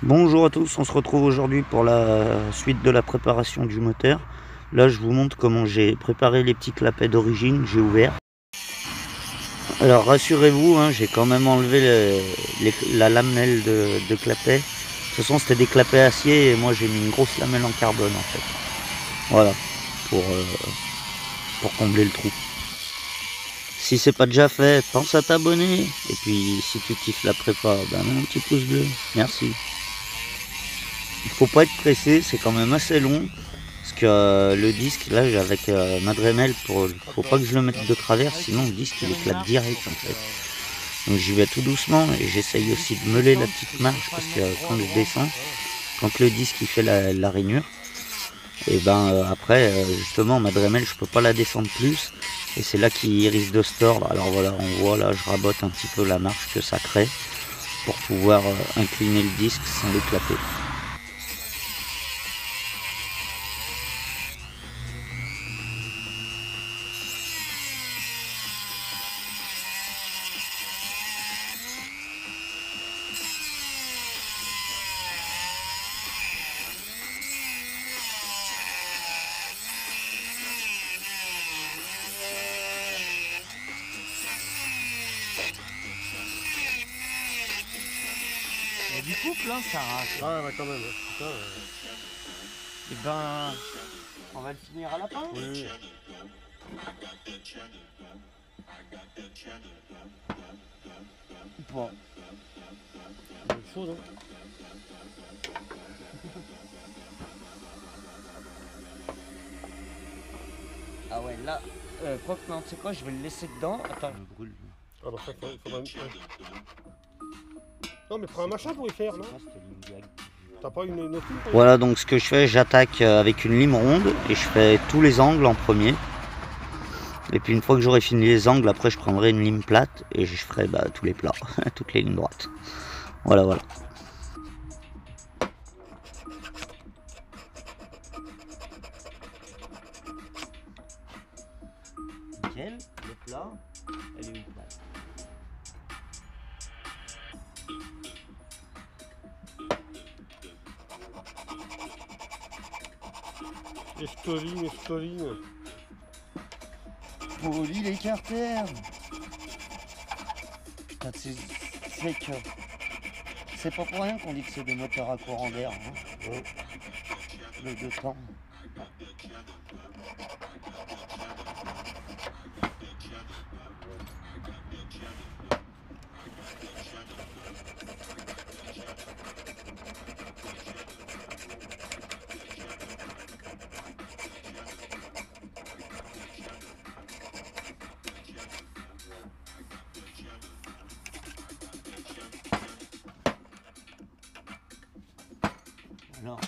Bonjour à tous, on se retrouve aujourd'hui pour la suite de la préparation du moteur. Là je vous montre comment j'ai préparé les petits clapets d'origine, j'ai ouvert. Alors rassurez-vous, hein, j'ai quand même enlevé la lamelle de clapet. De toute façon c'était des clapets acier et moi j'ai mis une grosse lamelle en carbone en fait. Voilà, pour combler le trou. Si c'est pas déjà fait, pense à t'abonner. Et puis si tu kiffes la prépa, ben mets un petit pouce bleu. Merci. Il faut pas être pressé, c'est quand même assez long. Parce que le disque, là, avec ma Dremel, faut pas que je le mette de travers, sinon le disque il éclate direct en fait. Donc j'y vais tout doucement et j'essaye aussi de meuler la petite marche parce que quand je descends, quand le disque il fait la rainure, et ben après justement ma Dremel je peux pas la descendre plus et c'est là qu'il risque de se tordre. Alors voilà, on voit là, je rabote un petit peu la marche que ça crée pour pouvoir incliner le disque sans l'éclater. Et du coup, plein ça arrache. Ah ouais, quand même. Putain, Et ben, on va le finir à la pince. oui. Bon. C'est chaud, non? Ah ouais, là, quoi que non, tu sais quoi, je vais le laisser dedans. Attends, je brûle. Ah bah ça, il faudra... Non mais prends un machin pour y faire, non? T'as pas une autre ligne pour y Voilà, donc ce que je fais, j'attaque avec une lime ronde et je fais tous les angles en premier. Et puis une fois que j'aurai fini les angles, après je prendrai une lime plate et je ferai tous les plats, toutes les lignes droites. Voilà, voilà. Nickel, le plat, elle est où plate? Estoline. Poli les carters. Putain, c'est que... C'est pas pour rien qu'on dit que c'est des moteurs à courant d'air, hein. Ouais. Le deux temps. Alors.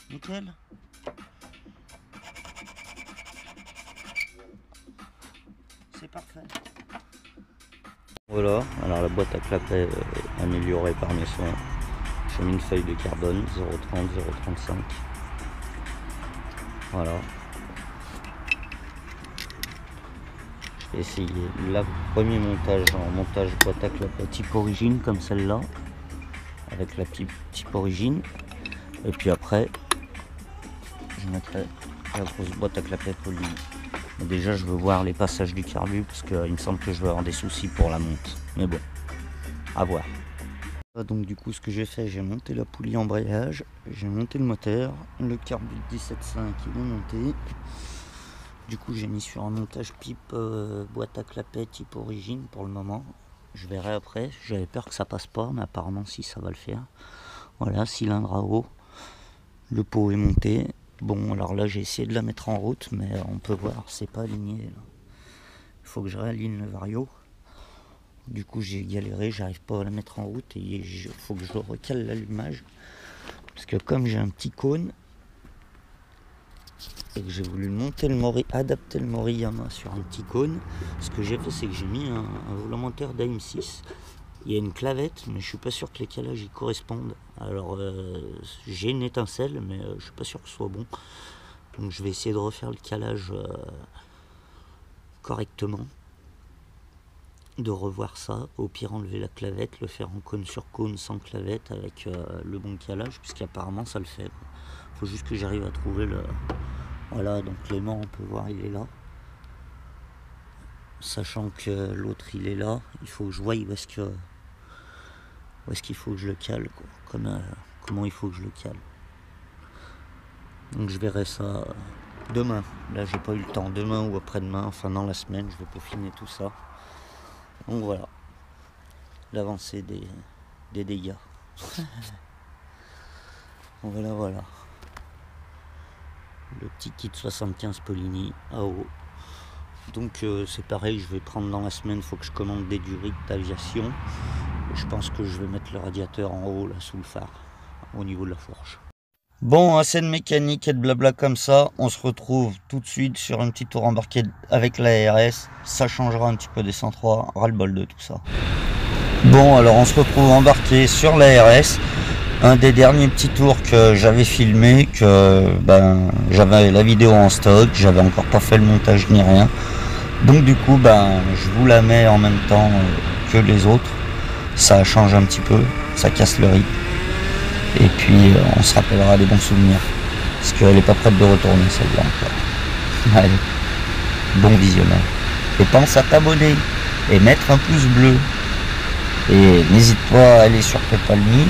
Nickel. C'est parfait. Voilà, alors la boîte à clapet améliorée par mes soins. J'ai mis une feuille de carbone 0,30, 0,35. Voilà. J'ai essayé le premier montage en montage boîte à clapet type origine comme celle-là, avec la type origine. Et puis après, je mettrai la grosse boîte à clapet polie. Mais déjà, je veux voir les passages du carbu parce qu'il me semble que je vais avoir des soucis pour la monte. Mais bon, à voir. Donc du coup, ce que j'ai fait, j'ai monté la poulie embrayage, j'ai monté le moteur, le carbu 17.5 il est monté. Du coup, j'ai mis sur un montage pipe boîte à clapet type origine pour le moment. Je verrai après, j'avais peur que ça passe pas, mais apparemment si, ça va le faire. Voilà, cylindre à eau, le pot est monté. Bon, alors là, j'ai essayé de la mettre en route, mais on peut voir, c'est pas aligné. Là. Il faut que je réaligne le vario. Du coup, j'ai galéré, j'arrive pas à la mettre en route et il faut que je recale l'allumage. Parce que comme j'ai un petit cône et que j'ai voulu monter adapter le Moriyama sur un petit cône, ce que j'ai fait, c'est que j'ai mis un volontaire d'AIM6. Il y a une clavette, mais je suis pas sûr que les calages y correspondent. Alors j'ai une étincelle, mais je suis pas sûr que ce soit bon. Donc je vais essayer de refaire le calage correctement, de revoir ça, au pire enlever la clavette, le faire en cône sur cône sans clavette avec le bon calage, puisqu'apparemment ça le fait. Faut juste que j'arrive à trouver le... Voilà, donc l'aimant, on peut voir, il est là. Sachant que l'autre il est là, il faut que je voie où est-ce qu'il faut que je le cale, quoi. Comment il faut que je le cale. Donc je verrai ça demain. Là j'ai pas eu le temps, demain ou après-demain, enfin dans la semaine, je vais peaufiner tout ça. Donc voilà, l'avancée des dégâts. Voilà. Le petit kit 75 Polini AO. Donc c'est pareil, je vais prendre dans la semaine, il faut que je commande des durites d'aviation. Je pense que je vais mettre le radiateur en haut, là, sous le phare, au niveau de la fourche. Bon, assez de mécanique et de blabla comme ça. On se retrouve tout de suite sur un petit tour embarqué avec la RS. Ça changera un petit peu des 103, ras-le-bol de tout ça. Bon, alors on se retrouve embarqué sur la RS. Un des derniers petits tours que j'avais filmé, que j'avais la vidéo en stock, j'avais encore pas fait le montage ni rien. Donc du coup, je vous la mets en même temps que les autres. Ça change un petit peu, ça casse le rythme. Et puis on se rappellera des bons souvenirs. Parce qu'elle n'est pas prête de retourner celle-là encore. Allez, bon visionnage. Et pense à t'abonner et mettre un pouce bleu. Et n'hésite pas à aller sur PayPal.me,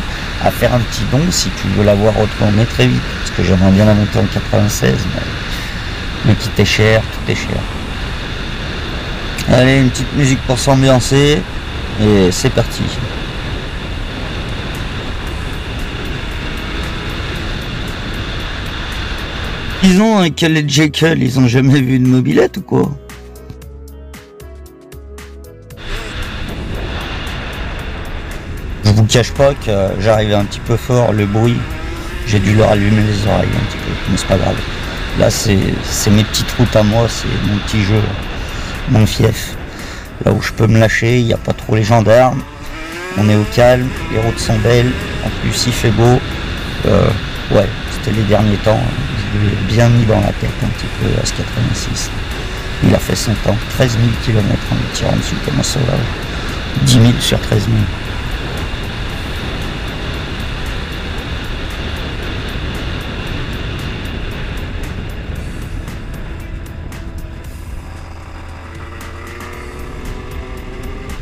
à faire un petit don si tu veux la voir retourner très vite. Parce que j'aimerais bien la monter en 96, mais tout est cher, tout est cher. Allez, une petite musique pour s'ambiancer. Et c'est parti. Ils ont un Calais Jekyll, ils ont jamais vu une mobilette ou quoi? Je vous cache pas que j'arrivais un petit peu fort, le bruit, j'ai dû leur allumer les oreilles un petit peu, mais c'est pas grave. Là c'est mes petites routes à moi, c'est mon petit jeu, mon fief. Là où je peux me lâcher, il n'y a pas trop les gendarmes, on est au calme, les routes sont belles, en plus il fait beau. Ouais, c'était les derniers temps, je lui ai bien mis dans la tête un petit peu à ce 86. Il a fait son temps, 13 000 km en me tirant dessus comme un sauvage. 10 000 sur 13 000.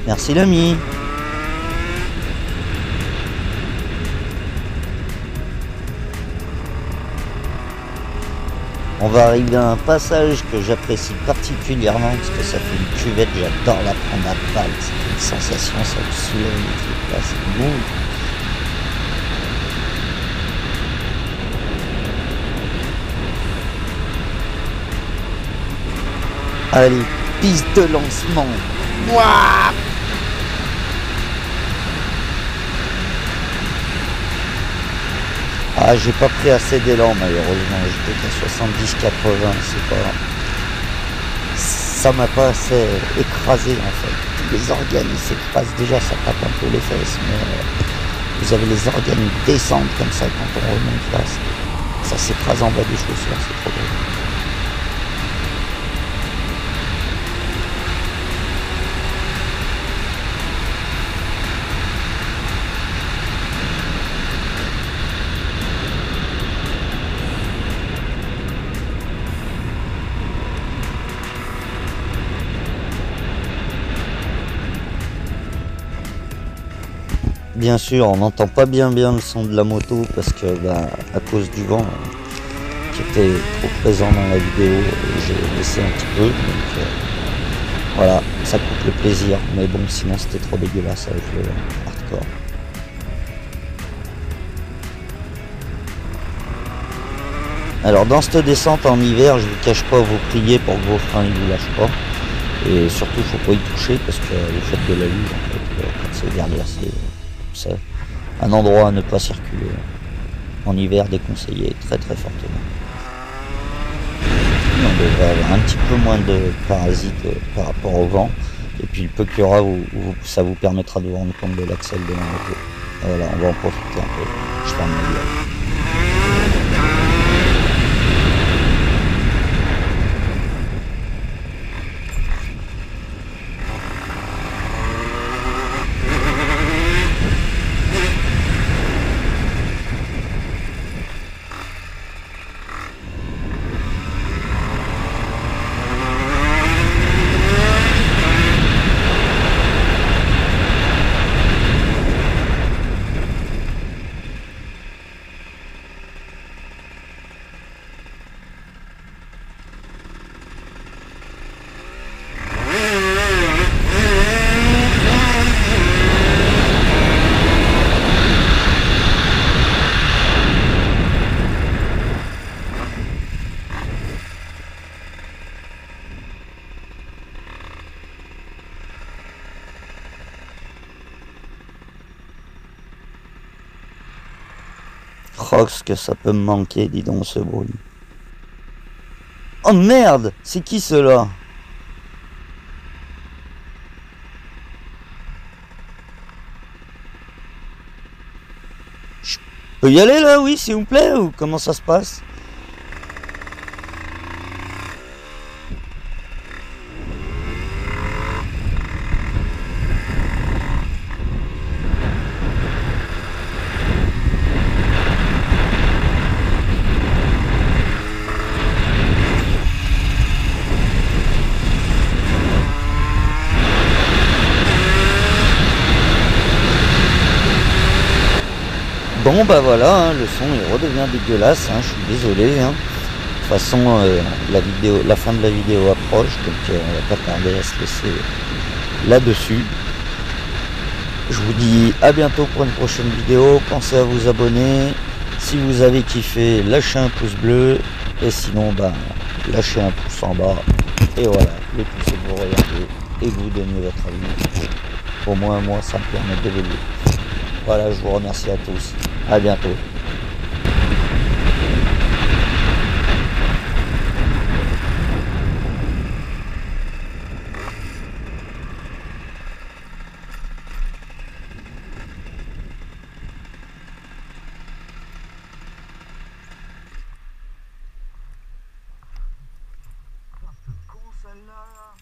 Merci l'ami. On va arriver à un passage que j'apprécie particulièrement parce que ça fait une cuvette, j'adore la prendre à balle, c'est une sensation, ça me soulève, là, c'est bon. Allez, piste de lancement. Mouah. Ah, j'ai pas pris assez d'élan malheureusement, j'étais qu'à 70-80, c'est pas... Ça m'a pas assez écrasé en fait. Tous les organes ils s'écrasent, déjà ça tape un peu les fesses, mais vous avez les organes qui descendent comme ça quand on remonte là, ça s'écrase en bas des chaussures, c'est trop drôle. Bien sûr, on n'entend pas bien le son de la moto parce que à cause du vent qui était trop présent dans la vidéo, j'ai laissé un petit peu. Donc voilà, ça coupe le plaisir. Mais bon, sinon c'était trop dégueulasse avec le hardcore. Alors dans cette descente en hiver, je vous cache pas, vous priez pour que vos freins ne vous lâchent pas. Et surtout, faut pas y toucher parce que vous faites de la luge en fait, quand c'est verglacé. C'est un endroit à ne pas circuler en hiver, déconseillé très très fortement. On devrait avoir un petit peu moins de parasites par rapport au vent, et puis le peu qu'il y aura, ça vous permettra de vous rendre compte de l'axel de la moto. Voilà, on va en profiter un peu. Je ferme ma gueule. Oh, ce que ça peut me manquer, dis donc, ce bruit. Oh merde, c'est qui ceux-là? Je peux y aller là, oui, s'il vous plaît, ou comment ça se passe? Bon bah voilà, hein, le son il redevient dégueulasse, hein, je suis désolé. Hein. De toute façon, la fin de la vidéo approche, donc on va pas tarder à se laisser là-dessus. Je vous dis à bientôt pour une prochaine vidéo. Pensez à vous abonner. Si vous avez kiffé, lâchez un pouce bleu. Et sinon, bah, lâchez un pouce en bas. Et voilà, le tout c'est de vous regarder et que vous donniez votre avis. Au moins moi, ça me permet d'évoluer. Voilà, je vous remercie à tous. À bientôt. Con celle-là,